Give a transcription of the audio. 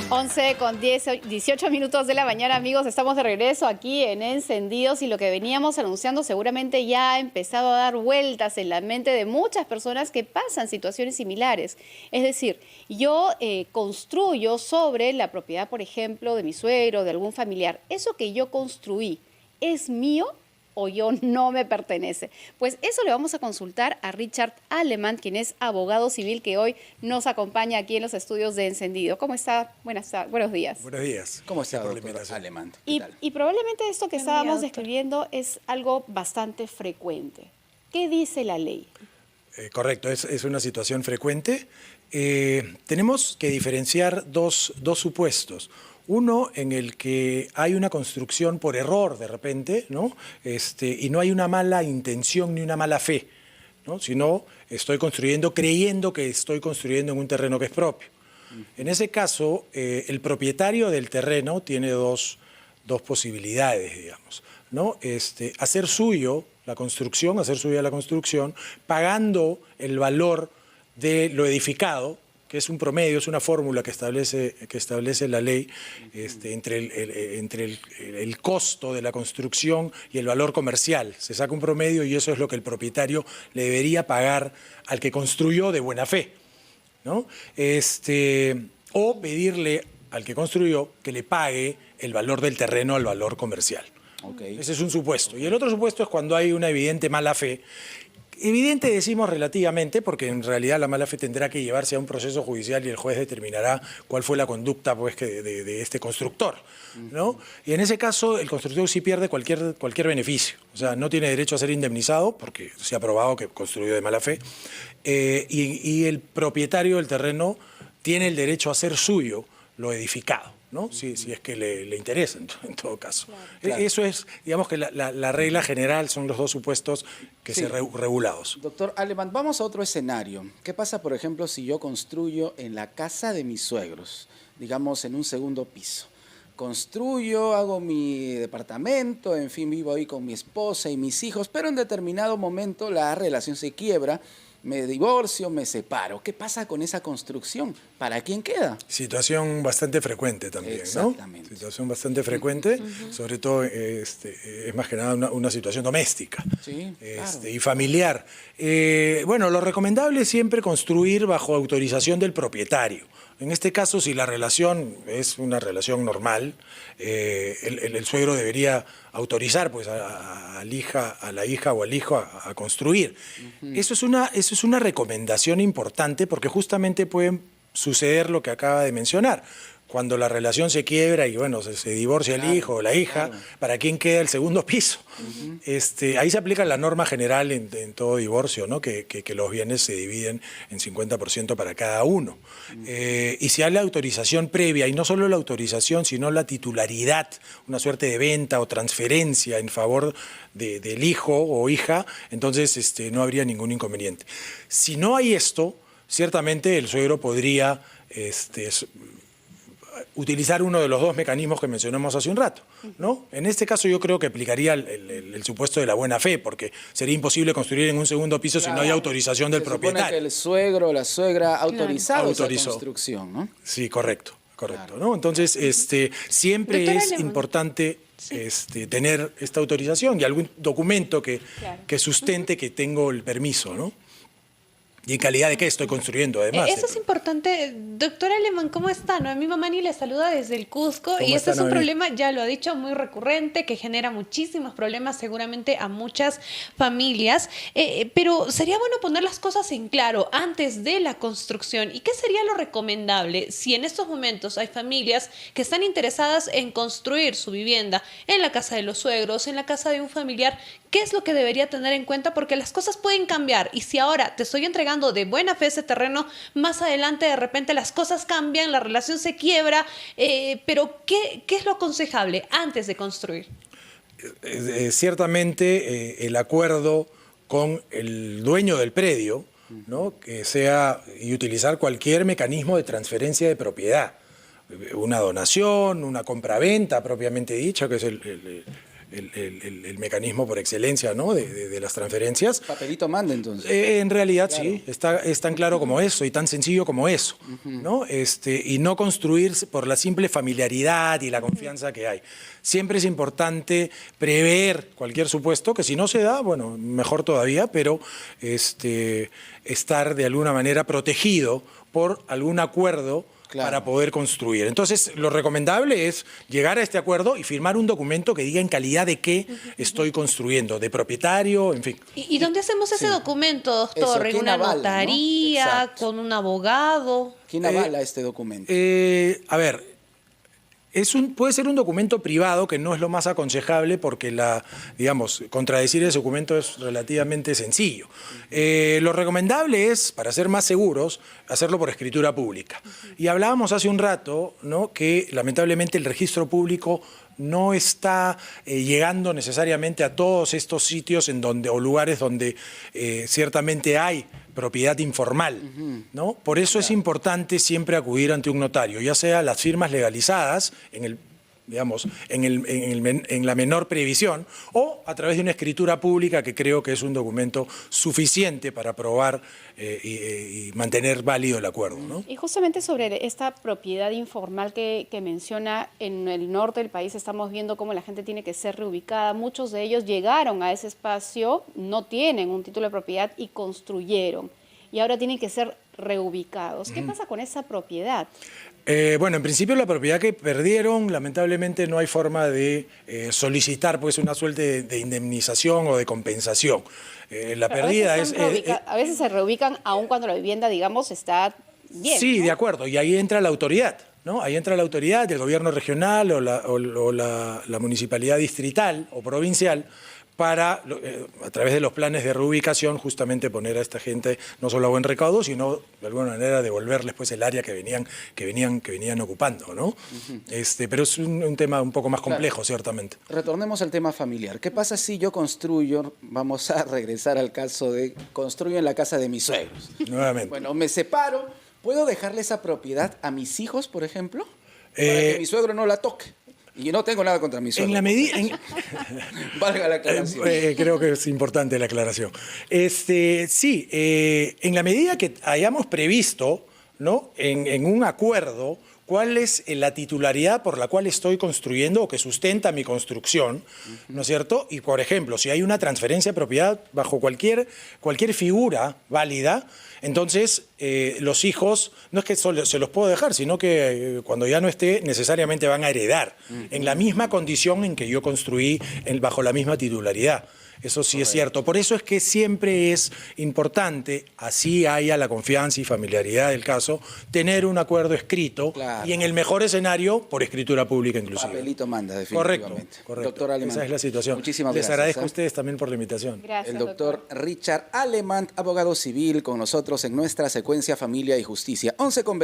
11:18 minutos de la mañana, amigos. Estamos de regreso aquí en Encendidos y lo que veníamos anunciando seguramente ya ha empezado a dar vueltas en la mente de muchas personas que pasan situaciones similares. Es decir, yo construyo sobre la propiedad, por ejemplo, de mi suegro, de algún familiar. ¿Eso que yo construí es mío o yo no me pertenece? Pues eso le vamos a consultar a Richard Alemán, quien es abogado civil que hoy nos acompaña aquí en los estudios de Encendido. ¿Cómo está? Buenos días. Buenos días. ¿Cómo está, doctor Alemán? Y probablemente esto que estábamos describiendo es algo bastante frecuente. ¿Qué dice la ley? Correcto, es una situación frecuente. Tenemos que diferenciar dos supuestos. Uno en el que hay una construcción por error de repente, ¿no? Y no hay una mala intención ni una mala fe, ¿no? Sino estoy construyendo creyendo que estoy construyendo en un terreno que es propio. En ese caso, el propietario del terreno tiene dos posibilidades, digamos, ¿no? Hacer suya la construcción, pagando el valor de lo edificado, que es un promedio, es una fórmula que establece la ley entre el costo de la construcción y el valor comercial. Se saca un promedio y eso es lo que el propietario le debería pagar al que construyó de buena fe, ¿no? O pedirle al que construyó que le pague el valor del terreno al valor comercial. Okay. Ese es un supuesto. Y el otro supuesto es cuando hay una evidente mala fe. Evidente decimos relativamente, porque en realidad la mala fe tendrá que llevarse a un proceso judicial y el juez determinará cuál fue la conducta pues, de este constructor, ¿no? Y en ese caso el constructor sí pierde cualquier beneficio. O sea, no tiene derecho a ser indemnizado porque se ha probado que construyó de mala fe. Y el propietario del terreno tiene el derecho a hacer suyo lo edificado, ¿no? Si es que le interesa, en todo caso. Claro. Eso es, digamos que la regla general son los dos supuestos que se regulados. Doctor Alemán, vamos a otro escenario. ¿Qué pasa, por ejemplo, si yo construyo en la casa de mis suegros, digamos en un segundo piso? Construyo, hago mi departamento, en fin, vivo ahí con mi esposa y mis hijos, pero en determinado momento la relación se quiebra, me divorcio, me separo. ¿Qué pasa con esa construcción? ¿Para quién queda? Situación bastante frecuente también, exactamente, ¿no? Situación bastante frecuente, sobre todo es más que nada una situación doméstica, sí, claro, y familiar. Bueno, lo recomendable es siempre construir bajo autorización del propietario. En este caso, si la relación es una relación normal, el suegro debería autorizar pues, a la hija o al hijo a construir. Eso es una recomendación importante porque justamente puede suceder lo que acaba de mencionar. Cuando la relación se quiebra y bueno, se divorcia el hijo o la hija, ¿para quién queda el segundo piso? Ahí se aplica la norma general en todo divorcio, ¿no? Que los bienes se dividen en 50% para cada uno. Y si hay la autorización previa, y no solo la autorización, sino la titularidad, una suerte de venta o transferencia en favor del hijo o hija, entonces no habría ningún inconveniente. Si no hay esto, ciertamente el suegro podría utilizar uno de los dos mecanismos que mencionamos hace un rato, ¿no? En este caso yo creo que aplicaría el supuesto de la buena fe, porque sería imposible construir en un segundo piso si no hay autorización del propietario. Se supone que el suegro o la suegra autorizó esa construcción, ¿no? Sí, correcto, ¿no? Entonces, siempre es importante tener esta autorización y algún documento que sustente que tengo el permiso, ¿no? ¿Y en calidad de qué estoy construyendo, además? Eso es importante. Doctor Alemán, ¿cómo está? Noemí Mamani le saluda desde el Cusco. Y este es un problema, ya lo ha dicho, muy recurrente, que genera muchísimos problemas seguramente a muchas familias. Pero sería bueno poner las cosas en claro antes de la construcción. ¿Y qué sería lo recomendable si en estos momentos hay familias que están interesadas en construir su vivienda en la casa de los suegros, en la casa de un familiar? ¿Qué es lo que debería tener en cuenta? Porque las cosas pueden cambiar y si ahora te estoy entregando de buena fe ese terreno, más adelante de repente las cosas cambian, la relación se quiebra, pero ¿qué es lo aconsejable antes de construir? Ciertamente el acuerdo con el dueño del predio, ¿no? Que sea y utilizar cualquier mecanismo de transferencia de propiedad, una donación, una compraventa propiamente dicha, que es el mecanismo por excelencia, ¿no? de las transferencias. Papelito manda entonces. En realidad Claro. sí, es tan claro como eso y tan sencillo como eso, ¿no? Y no construir por la simple familiaridad y la confianza que hay. Siempre es importante prever cualquier supuesto, que si no se da, bueno, mejor todavía, pero estar de alguna manera protegido por algún acuerdo. Claro. Para poder construir. Entonces, lo recomendable es llegar a este acuerdo y firmar un documento que diga en calidad de qué estoy construyendo, de propietario, en fin. ¿Y dónde hacemos ese documento, doctor? Eso, ¿En ¿quién una avala, no? notaría? Exacto. ¿Con un abogado? ¿Quién avala este documento? A ver, puede ser un documento privado que no es lo más aconsejable porque contradecir ese documento es relativamente sencillo. Lo recomendable es, para ser más seguros, hacerlo por escritura pública. Y hablábamos hace un rato, ¿no?, que lamentablemente el registro público no está llegando necesariamente a todos estos sitios o lugares donde ciertamente hay propiedad informal, ¿no? Por eso es importante siempre acudir ante un notario, ya sea las firmas legalizadas en la menor previsión o a través de una escritura pública que creo que es un documento suficiente para probar y mantener válido el acuerdo, ¿no? Y justamente sobre esta propiedad informal que menciona, en el norte del país estamos viendo cómo la gente tiene que ser reubicada. Muchos de ellos llegaron a ese espacio, no tienen un título de propiedad y construyeron. Y ahora tienen que ser reubicados. ¿Qué pasa con esa propiedad? Bueno, en principio la propiedad que perdieron, lamentablemente no hay forma de solicitar pues una suerte de indemnización o de compensación. La pérdida es... a veces se reubican aun cuando la vivienda, digamos, está bien. Sí, ¿no? de acuerdo, y ahí entra la autoridad, ¿no? Ahí entra la autoridad del gobierno regional o la municipalidad distrital o provincial para, a través de los planes de reubicación, justamente poner a esta gente no solo a buen recaudo, sino de alguna manera devolverles pues el área que venían ocupando, ¿no? Pero es un tema un poco más complejo, ciertamente. Retornemos al tema familiar. ¿Qué pasa si yo construyo, vamos a regresar al caso de construyo en la casa de mis suegros? Nuevamente. Bueno, me separo, ¿puedo dejarle esa propiedad a mis hijos, por ejemplo? Para que mi suegro no la toque. Y yo no tengo nada contra mi suegro. En la medida... Valga la aclaración. Creo que es importante la aclaración. Sí, en la medida que hayamos previsto, ¿no?, en un acuerdo cuál es la titularidad por la cual estoy construyendo o que sustenta mi construcción, ¿no es cierto? Y, por ejemplo, si hay una transferencia de propiedad bajo cualquier figura válida, entonces los hijos, no es que solo se los puedo dejar, sino que cuando ya no esté, necesariamente van a heredar en la misma condición en que yo construí bajo la misma titularidad. Eso sí es cierto. Por eso es que siempre es importante, así haya la confianza y familiaridad del caso, tener un acuerdo escrito y en el mejor escenario, por escritura pública inclusive. Papelito manda, definitivamente. Correcto. Doctor Alemán. Esa es la situación. Muchísimas Les gracias. agradezco a ustedes también por la invitación. Gracias, El doctor Richard Alemán, abogado civil, con nosotros en nuestra secuencia Familia y Justicia. 11:20.